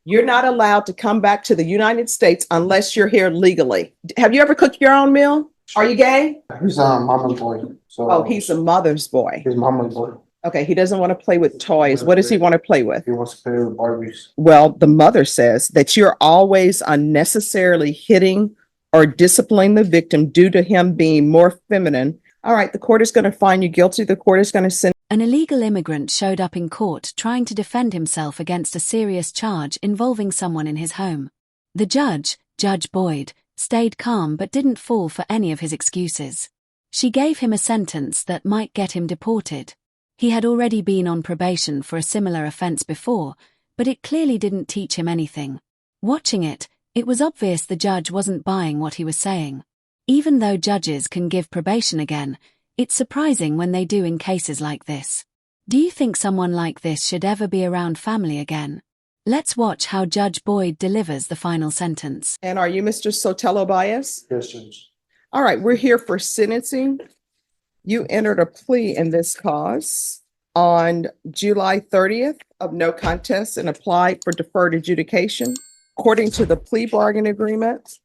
You're not allowed to come back to the United States unless you're here legally. Have you ever cooked your own meal? Are you gay? He's a mama's boy. So Oh, he's a mother's boy. he's mama's boy. Okay, he doesn't want to play with toys. What does he want to play with? He wants to play with Barbies. Well, the mother says that you're always unnecessarily hitting or disciplining the victim due to him being more feminine. All right, the court is going to find you guilty. The court is going to send. An illegal immigrant showed up in court trying to defend himself against a serious charge involving someone in his home. The judge, Judge Boyd, stayed calm but didn't fall for any of his excuses. She gave him a sentence that might get him deported. He had already been on probation for a similar offense before, but it clearly didn't teach him anything. Watching it, it was obvious the judge wasn't buying what he was saying. Even though judges can give probation again, it's surprising when they do in cases like this. Do you think someone like this should ever be around family again? Let's watch how Judge Boyd delivers the final sentence. And are you Mr. Sotelo Bias? Yes, Judge. All right, we're here for sentencing. You entered a plea in this cause on July 30th of no contest and applied for deferred adjudication. According to the plea bargain agreement,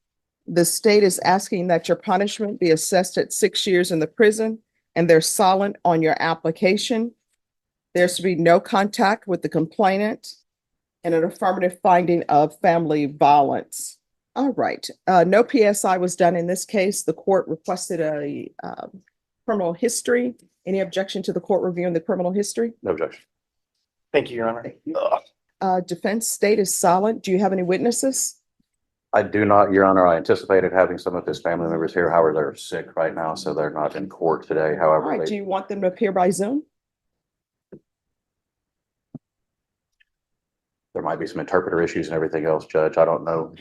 the state is asking that your punishment be assessed at 6 years in the prison, and they're silent on your application. There's to be no contact with the complainant and an affirmative finding of family violence. All right, no PSI was done in this case. The court requested a criminal history. Any objection to the court reviewing the criminal history? No objection. Thank you, Your Honor. Defense state is silent. Do you have any witnesses? I do not, Your Honor. I anticipated having some of his family members here. However, they're sick right now, so they're not in court today. All However, right, do you want them to appear by Zoom? there might be some interpreter issues and everything else, Judge. I don't know.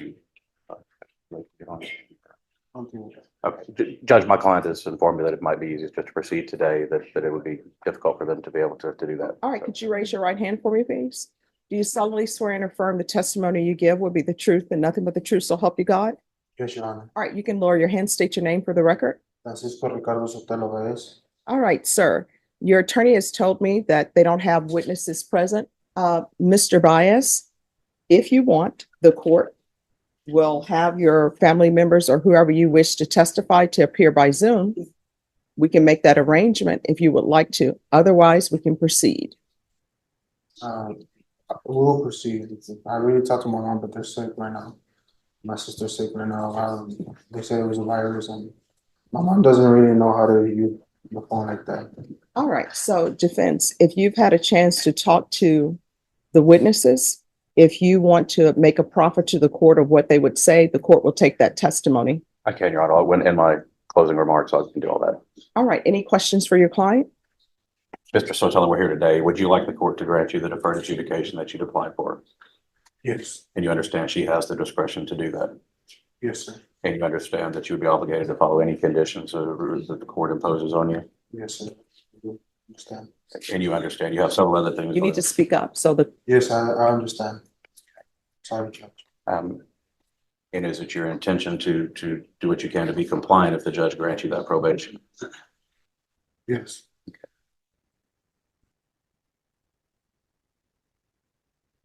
Okay, Judge, my client has informed me that it might be easiest just to proceed today, that it would be difficult for them to be able to do that. All right, could you raise your right hand for me, please? Do you solemnly swear and affirm the testimony you give will be the truth and nothing but the truth, so help you God? Yes, Your Honor. All right, you can lower your hand, state your name for the record. Francisco Ricardo Sotelo Baez. All right, sir. Your attorney has told me that they don't have witnesses present. Mr. Baez, if you want, the court will have your family members or whoever you wish to testify to appear by Zoom. We can make that arrangement if you would like to. Otherwise, we can proceed. We'll proceed. I really talked to my mom, but they're sick right now. My sister's sick right now. They said it was a virus, and my mom doesn't really know how to use the phone like that. All right, so defense, if you've had a chance to talk to the witnesses, if you want to make a proffer to the court of what they would say, the court will take that testimony. I can, Your Honor. I went in my closing remarks, so I can do all that. All right, any questions for your client? Mr. Sotelo, we're here today. Would you like the court to grant you the deferred adjudication that you'd applied for? Yes. And you understand she has the discretion to do that? Yes, sir. And you understand that you would be obligated to follow any conditions or rules that the court imposes on you? Yes, sir. I do understand. And you understand you have several other things. You need to speak up so that. Yes, I understand. Sorry, Judge. And is it your intention to do what you can to be compliant if the judge grants you that probation? Yes.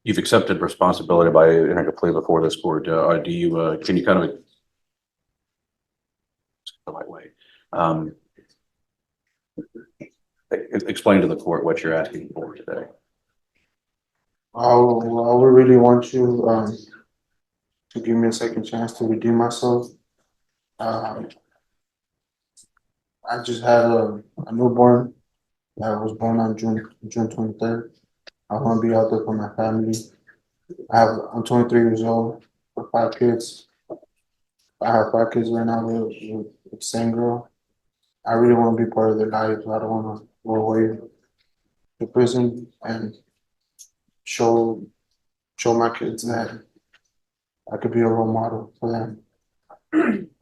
You've accepted responsibility by entering a plea before this court. Do you, can you kind of the right way? Explain to the court what you're asking for today. I would really want you to give me a second chance to redeem myself. I just had a newborn that was born on June 23rd. I want to be out there for my family. I'm 23 years old with 5 kids. I have 5 kids right now with the same girl. I really want to be part of their lives. I don't want to go away to prison and show my kids that I could be a role model for them.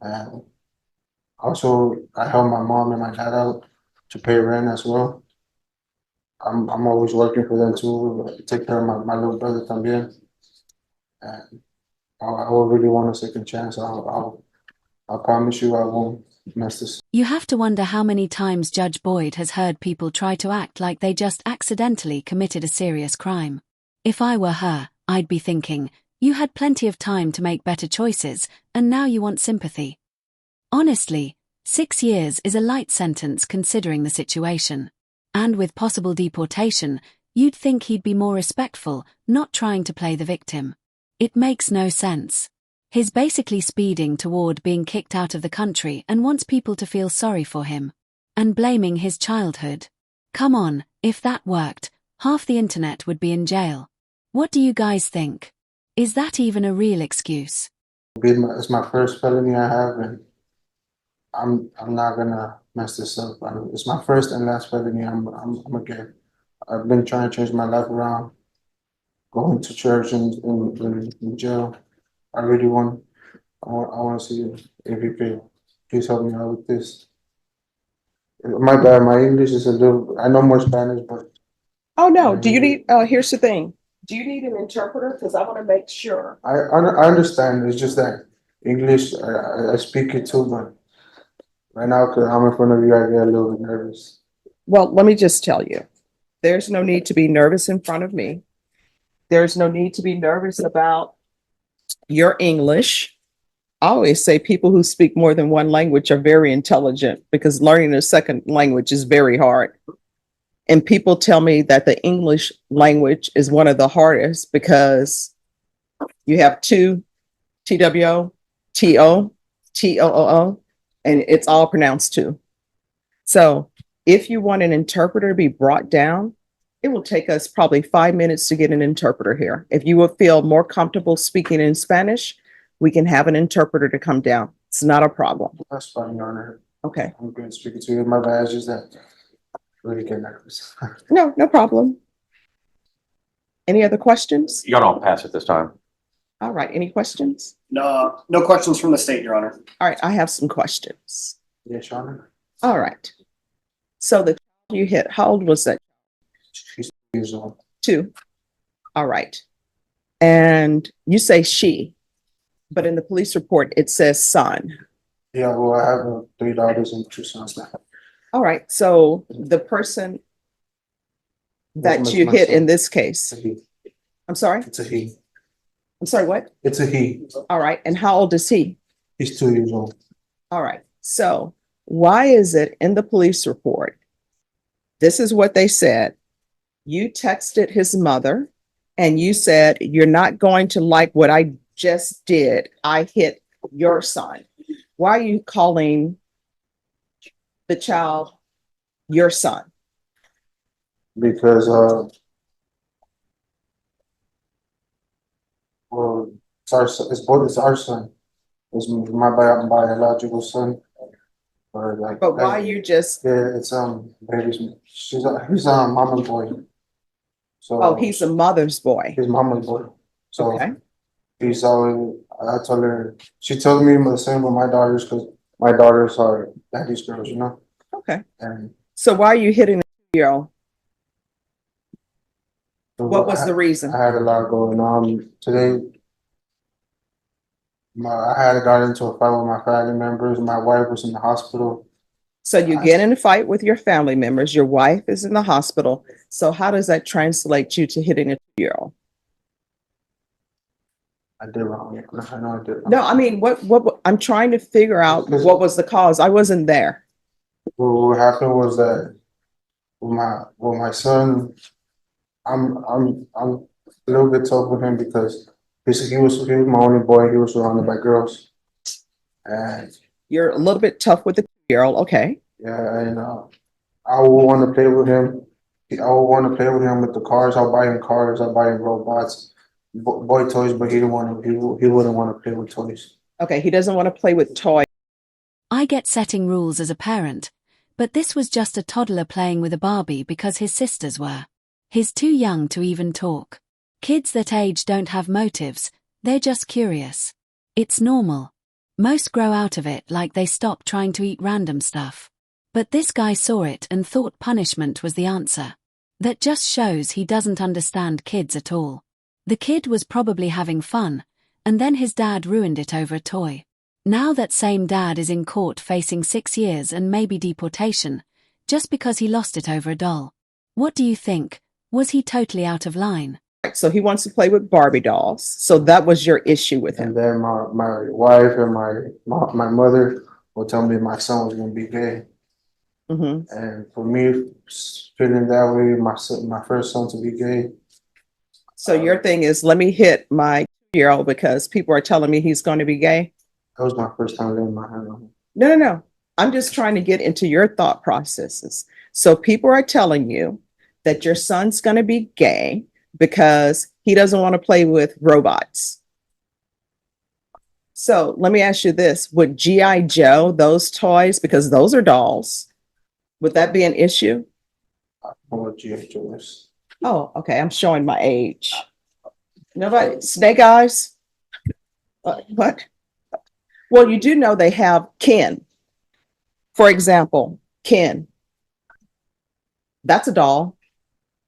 And also, I help my mom and my dad out to pay rent as well. I'm always working for them too. Take care of my little brother también. And I would really want a second chance. I promise you I won't mess this. You have to wonder how many times Judge Boyd has heard people try to act like they just accidentally committed a serious crime. If I were her, I'd be thinking, you had plenty of time to make better choices, and now you want sympathy. Honestly, 6 years is a light sentence considering the situation. And with possible deportation, you'd think he'd be more respectful, not trying to play the victim. It makes no sense. He's basically speeding toward being kicked out of the country and wants people to feel sorry for him. And blaming his childhood. Come on, if that worked, half the internet would be in jail. What do you guys think? Is that even a real excuse? It's my first felony I have, and I'm not gonna mess this up. It's my first and last felony. I'm gonna get. I've been trying to change my life around, going to church and in jail. I really want. I want to see if you could please help me out with this. My bad. My English is a little. I know more Spanish, but Oh, no. Do you need, here's the thing. Do you need an interpreter? Because I want to make sure. I understand. It's just that English. I speak it too, but right now, because I'm in front of you, I get a little bit nervous. Well, let me just tell you, there's no need to be nervous in front of me. There's no need to be nervous about your English. I always say people who speak more than one language are very intelligent because learning a second language is very hard. And people tell me that the English language is one of the hardest because you have two TWO, TO, TOOO, and it's all pronounced too. So if you want an interpreter to be brought down, it will take us probably 5 minutes to get an interpreter here. If you would feel more comfortable speaking in Spanish, we can have an interpreter to come down. It's not a problem. That's fine, Your Honor. Okay. I'm good speaking to you. My bad. It's just that I really get nervous. No, no problem. Any other questions? Y'all don't pass it this time. All right. Any questions? No, no questions from the state, Your Honor. All right. I have some questions. Yes, Your Honor. All right. So the child you hit, how old was that? She's 2 years old. 2. All right. And you say she, but in the police report, it says son. Yeah, well, I have 3 daughters and 2 sons now. All right. So the person that That's you my hit son. in this case, It's a he. I'm sorry. It's a he. I'm sorry. What? It's a he. All right. And how old is he? He's 2 years old. All right. So why is it in the police report? This is what they said. You texted his mother and you said, you're not going to like what I just did. I hit your son. Why are you calling the child your son? Because well, it's our son. It's our son. It's my biological son. Or like, But why you just, yeah, it's baby's. He's mama's boy. So oh, he's a mother's boy. He's mama's boy. So Okay. he's always. I told her. She told me the same with my daughters because my daughters are daddy's girls, you know. Okay. And So why are you hitting the 2-year-old? so What was the reason? I had a lot going on today. I had got into a fight with my family members. My wife was in the hospital. So you get in a fight with your family members. Your wife is in the hospital. So how does that translate you to hitting a 2-year-old? I did wrong. I know I did wrong. No, I mean, what I'm trying to figure out what was the cause. I wasn't there. Well, what happened was that with my son, I'm a little bit tough with him because he was my only boy. He was surrounded by girls, and You're a little bit tough with the 2-year-old. Okay. yeah, and I would want to play with him. I would want to play with him with the cars. I'll buy him cars. I'll buy him robots, boy toys, but he didn't want to. He wouldn't want to play with toys. Okay. He doesn't want to play with toys. I get setting rules as a parent, but this was just a toddler playing with a Barbie because his sisters were. He's too young to even talk. Kids that age don't have motives, they're just curious. It's normal. Most grow out of it like they stop trying to eat random stuff. But this guy saw it and thought punishment was the answer. That just shows he doesn't understand kids at all. The kid was probably having fun, and then his dad ruined it over a toy. Now that same dad is in court facing 6 years and maybe deportation, just because he lost it over a doll. What do you think? Was he totally out of line? So he wants to play with Barbie dolls. So that was your issue with And him. then my wife and my mother will tell me my son was gonna be gay. Mhm. And for me, feeling that way, my first son to be gay, So your thing is, let me hit my 2-year-old because people are telling me he's going to be gay. that was my first time laying my hand on him. No. I'm just trying to get into your thought processes. So people are telling you that your son's going to be gay because he doesn't want to play with robots. So let me ask you this. Would G.I. Joe, those toys, because those are dolls, would that be an issue? Or GHOS. Oh, okay. I'm showing my age. Nobody, Snake Eyes? What? Well, you do know they have Ken. For example, Ken. That's a doll.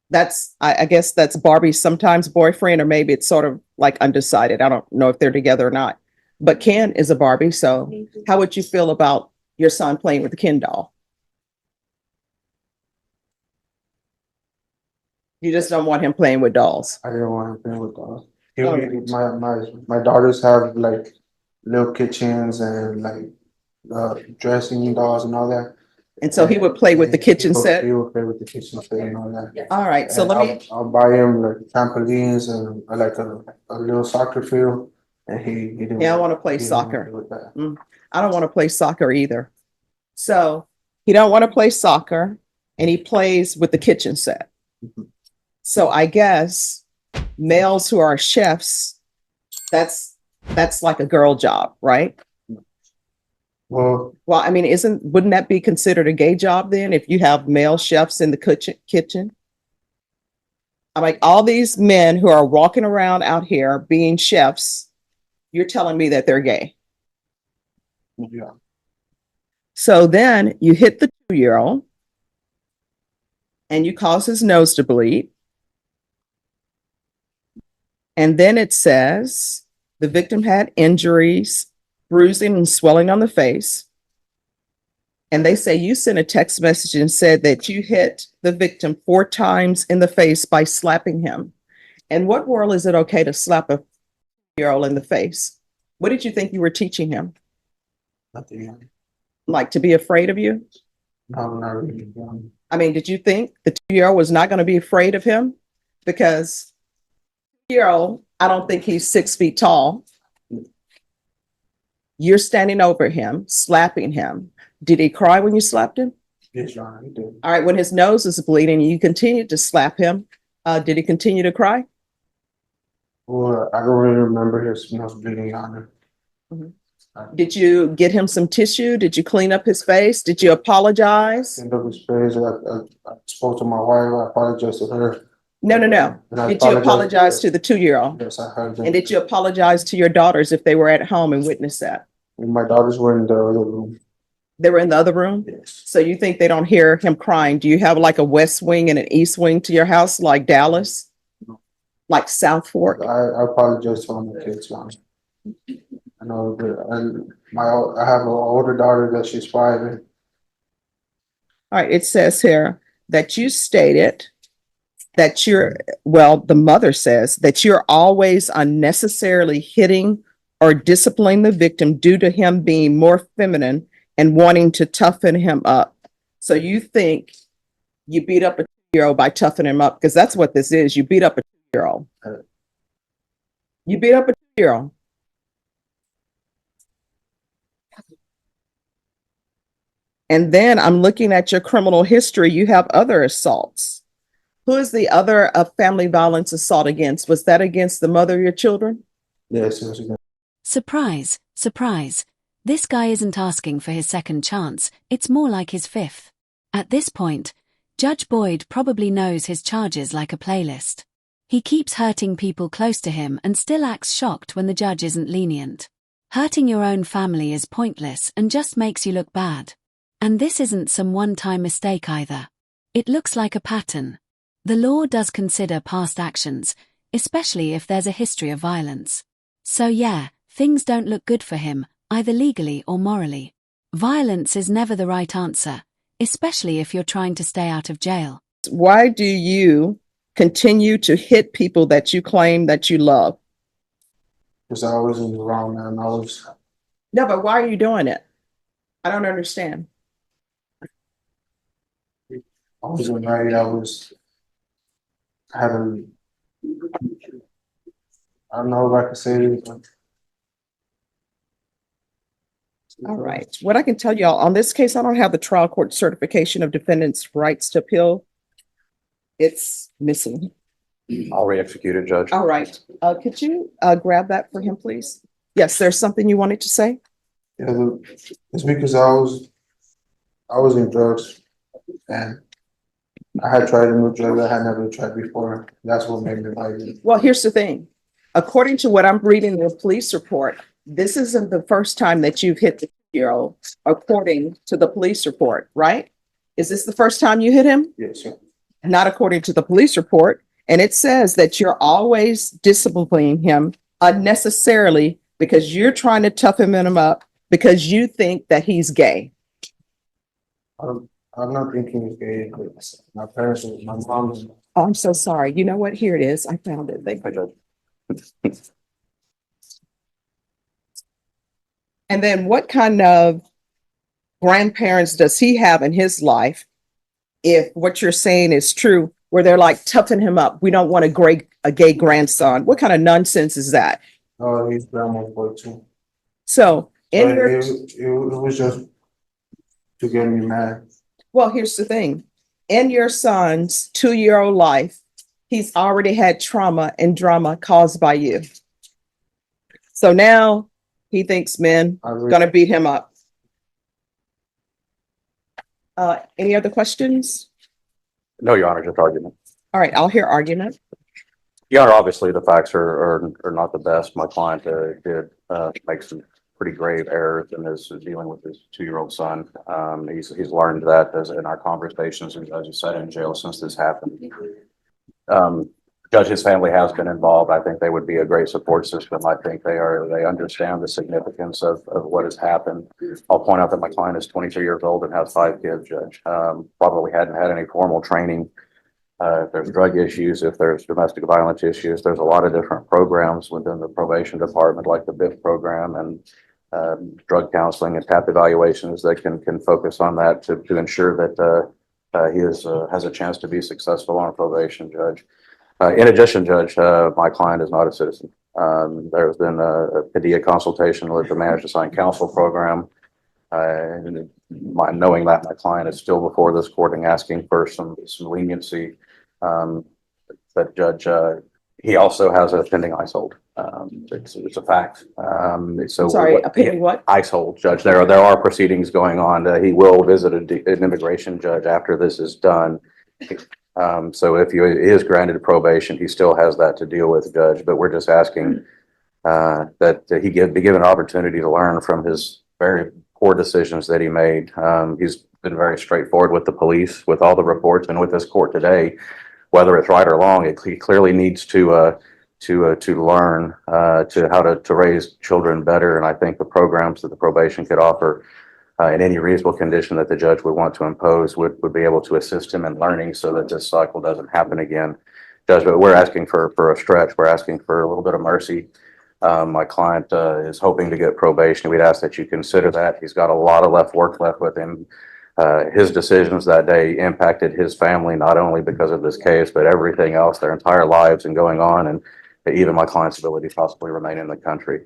That's, I guess that's Barbie's sometimes boyfriend, or maybe it's sort of like undecided. I don't know if they're together or not. But Ken is a Barbie. So how would you feel about your son playing with the Ken doll? You just don't want him playing with dolls. I didn't want to play with dolls. Oh. My daughters have like little kitchens and like dressing dolls and all that. And so he would play with the kitchen set. He would play with the kitchen set and all that. All right. So And let me, I'll buy him like trampolines and like a little soccer field. And he didn't. Yeah, I want to play he didn't want to soccer. play with that. I don't want to play soccer either. So he don't want to play soccer and he plays with the kitchen set. Mhm. So I guess males who are chefs, that's like a girl job, right? Well, Well, I mean, wouldn't that be considered a gay job then if you have male chefs in the kitchen? I'm like, all these men who are walking around out here being chefs, you're telling me that they're gay. yeah. So then you hit the 2-year-old and you cause his nose to bleed. And then it says the victim had injuries, bruising and swelling on the face. And they say you sent a text message and said that you hit the victim 4 times in the face by slapping him. In what world is it okay to slap a 2-year-old in the face? What did you think you were teaching him? Nothing. Like to be afraid of you? No, not really. I mean, did you think the 2-year-old was not going to be afraid of him? Because 2-year-old, I don't think he's 6 feet tall. You're standing over him, slapping him. Did he cry when you slapped him? Yes, Your Honor, he did. All right, when his nose is bleeding, you continued to slap him. Did he continue to cry? Well, I don't really remember his nose bleeding, Your Honor. Did you get him some tissue? Did you clean up his face? Did you apologize? End of his face. I spoke to my wife. I apologized to her. No. And I Did you apologize to the 2-year-old? Yes, I heard them. And did you apologize to your daughters if they were at home and witnessed that? My daughters were in the other room. They were in the other room? Yes. So you think they don't hear him crying? Do you have like a west wing and an east wing to your house, like Dallas? Like South Fork? I apologize to all my kids, Your Honor. I know that I have an older daughter that she's 5. And All right, it says here that you stated that the mother says that you're always unnecessarily hitting or disciplining the victim due to him being more feminine and wanting to toughen him up. So you think you beat up a 2-year-old by toughening him up, because that's what this is. You beat up a 2-year-old. You beat up a 2-year-old. And then I'm looking at your criminal history. You have other assaults. Who is the other family violence assault against? Was that against the mother of your children? yes, it was again. Surprise, surprise. This guy isn't asking for his second chance, it's more like his 5th. At this point, Judge Boyd probably knows his charges like a playlist. He keeps hurting people close to him and still acts shocked when the judge isn't lenient. Hurting your own family is pointless and just makes you look bad. And this isn't some one-time mistake either. It looks like a pattern. The law does consider past actions, especially if there's a history of violence. So yeah, things don't look good for him, either legally or morally. Violence is never the right answer, especially if you're trying to stay out of jail. Why do you continue to hit people that you claim that you love? Because I was in the wrong, man. No, but why are you doing it? I don't understand. I wasn't married. I having, I don't know if I can say it, but. All right. What I can tell y'all on this case, I don't have the trial court certification of defendant's rights to appeal. It's missing. I'll re-execute it, Judge. All right. Could you grab that for him, please? Yes, there's something you wanted to say? Yeah, it's because I was in drugs and I had tried a new drug I had never tried before. That's what made me like it. Well, here's the thing. According to what I'm reading in the police report, this isn't the first time that you've hit the 2-year-old, according to the police report, right? Is this the first time you hit him? Yes, sir. Not according to the police report. And it says that you're always disciplining him unnecessarily because you're trying to toughen him up because you think that he's gay. I'm not thinking it's gay, but my parents, my mom. Oh, I'm so sorry. You know what? Here it is. I found it. Thank Hi, you. Judge. And then what kind of grandparents does he have in his life, if what you're saying is true, where they're like, toughen him up, we don't want a gay grandson? What kind of nonsense is that? Oh, he's grandma's boy too. So in But your, it was just to get me mad. well, here's the thing. In your son's 2-year-old life, he's already had trauma and drama caused by you. So now he thinks men gonna beat him up. Any other questions? No, Your Honor, just argument. All right, I'll hear argument. Your Honor, obviously the facts are not the best. My client did make some pretty grave errors in his dealing with his 2-year-old son. He's learned that as in our conversations, and as you said, in jail since this happened. Judge, his family has been involved. I think they would be a great support system. I think they understand the significance of what has happened. I'll point out that my client is 23 years old and has 5 kids, Judge. Probably hadn't had any formal training. If there's drug issues, if there's domestic violence issues, there's a lot of different programs within the probation department, like the BIP program and drug counseling and TAP evaluations that can focus on that to ensure that he has a chance to be successful on probation, Judge. In addition, Judge, my client is not a citizen. There's been a PDA consultation with the Managed Assigned Counsel program. And knowing that my client is still before this court and asking for some leniency, but Judge, he also has a pending ICE hold. It's a fact. So Sorry, a pending what? ICE hold, Judge. There are proceedings going on. He will visit an immigration judge after this is done. So if he is granted probation, he still has that to deal with, Judge. But we're just asking that he be given an opportunity to learn from his very poor decisions that he made. He's been very straightforward with the police, with all the reports, and with this court today. Whether it's right or wrong, he clearly needs to learn to how to raise children better. And I think the programs that the probation could offer in any reasonable condition that the judge would want to impose would be able to assist him in learning so that this cycle doesn't happen again. Judge, but we're asking for a stretch. We're asking for a little bit of mercy. My client is hoping to get probation. We'd ask that you consider that. He's got a lot of work left with him. His decisions that day impacted his family, not only because of this case, but everything else, their entire lives and going on, and even my client's ability to possibly remain in the country.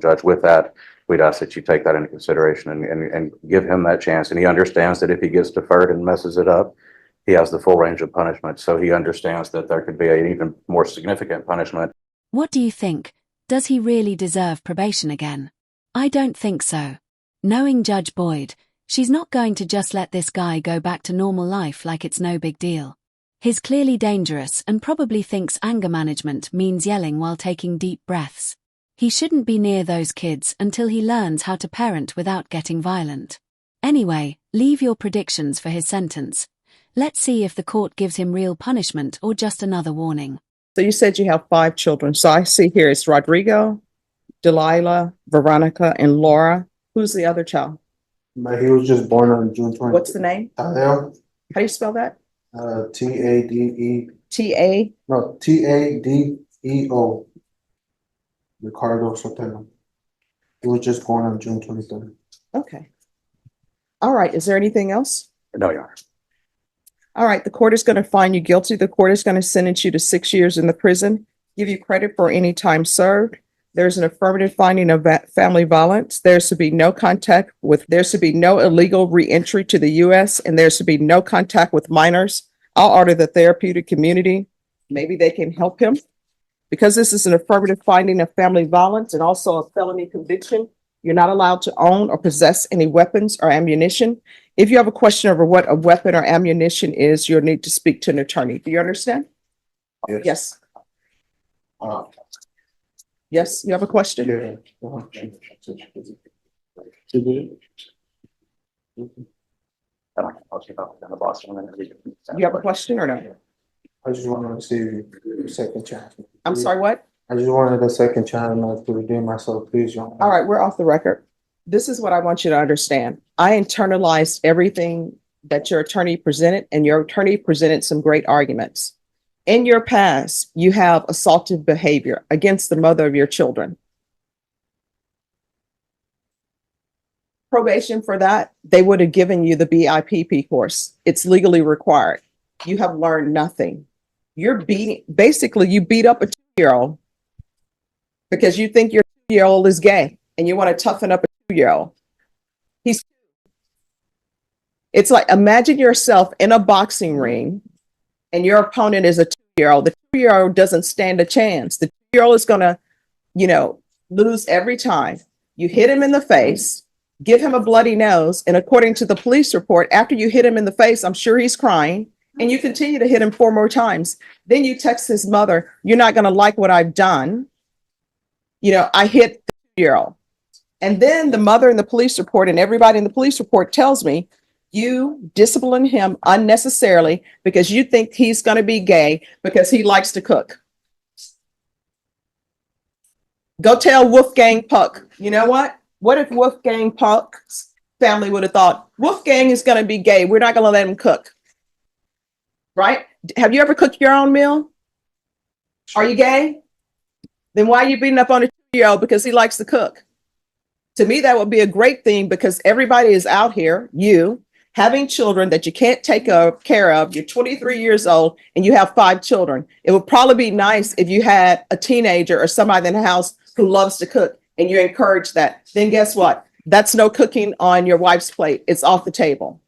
Judge, with that, we'd ask that you take that into consideration and give him that chance. And he understands that if he gets deferred and messes it up, he has the full range of punishment. So he understands that there could be an even more significant punishment. What do you think? Does he really deserve probation again? I don't think so. Knowing Judge Boyd, she's not going to just let this guy go back to normal life like it's no big deal. He's clearly dangerous and probably thinks anger management means yelling while taking deep breaths. He shouldn't be near those kids until he learns how to parent without getting violent. Anyway, leave your predictions for his sentence. Let's see if the court gives him real punishment or just another warning. So you said you have 5 children. So I see here it's Rodrigo, Delilah, Veronica, and Laura. Who's the other child? But he was just born on June 20th. What's the name? Tadeo, How do you spell that? Tadeo. T-A, No, Tadeo. Ricardo Sotelo. It was just born on June 23rd. okay. All right, is there anything else? No, Your Honor. All right, the court is going to find you guilty. The court is going to sentence you to 6 years in the prison, give you credit for any time served. There's an affirmative finding of family violence. There's to be no illegal reentry to the U.S., and there's to be no contact with minors. I'll order the therapeutic community. Maybe they can help him. Because this is an affirmative finding of family violence and also a felony conviction, you're not allowed to own or possess any weapons or ammunition. If you have a question over what a weapon or ammunition is, you'll need to speak to an attorney. Do you understand? Yes. Uh, Yes, you have a question? yeah. I'll keep up in the box. You have a question or no? I just wanted to see a second chance. I'm sorry, what? I just wanted a second chance to redeem myself, please, Your Honor. All right, we're off the record. This is what I want you to understand. I internalized everything that your attorney presented, and your attorney presented some great arguments. In your past, you have assaultive behavior against the mother of your children. Probation for that, they would have given you the BIPP course. It's legally required. You have learned nothing. You beat up a 2-year-old because you think your 2-year-old is gay and you want to toughen up a 2-year-old. It's like, imagine yourself in a boxing ring and your opponent is a 2-year-old. The 2-year-old doesn't stand a chance. The 2-year-old is going to, lose every time. You hit him in the face, give him a bloody nose. And according to the police report, after you hit him in the face, I'm sure he's crying, and you continue to hit him 4 more times. Then you text his mother, you're not going to like what I've done. I hit the 2-year-old. And then the mother in the police report and everybody in the police report tells me, you discipline him unnecessarily because you think he's going to be gay because he likes to cook. Go tell Wolfgang Puck. You know what? What if Wolfgang Puck's family would have thought, Wolfgang is going to be gay, we're not going to let him cook. Right? Have you ever cooked your own meal? Are you gay? Then why are you beating up on a 2-year-old because he likes to cook? To me, that would be a great thing because everybody is out here, you, having children that you can't take care of. You're 23 years old and you have 5 children. It would probably be nice if you had a teenager or somebody in the house who loves to cook and you encourage that. Then guess what? That's no cooking on your wife's plate. It's off the table.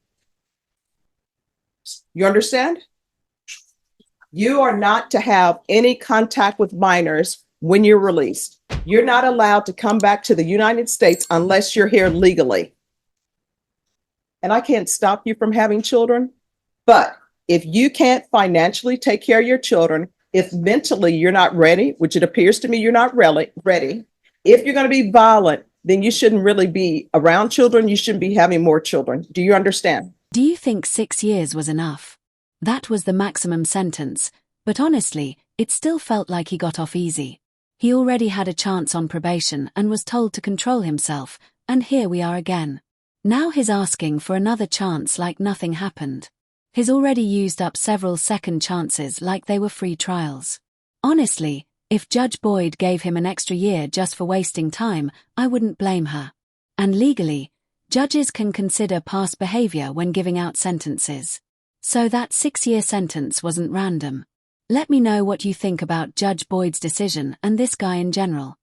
You understand? You are not to have any contact with minors when you're released. You're not allowed to come back to the United States unless you're here legally. And I can't stop you from having children, but if you can't financially take care of your children, if mentally you're not ready, which it appears to me you're not really ready, if you're going to be violent, then you shouldn't really be around children. You shouldn't be having more children. Do you understand? Do you think 6 years was enough? That was the maximum sentence, but honestly, it still felt like he got off easy. He already had a chance on probation and was told to control himself, and here we are again. Now he's asking for another chance like nothing happened. He's already used up several second chances like they were free trials. Honestly, if Judge Boyd gave him an extra year just for wasting time, I wouldn't blame her. And legally, judges can consider past behavior when giving out sentences. So that 6-year sentence wasn't random. Let me know what you think about Judge Boyd's decision and this guy in general.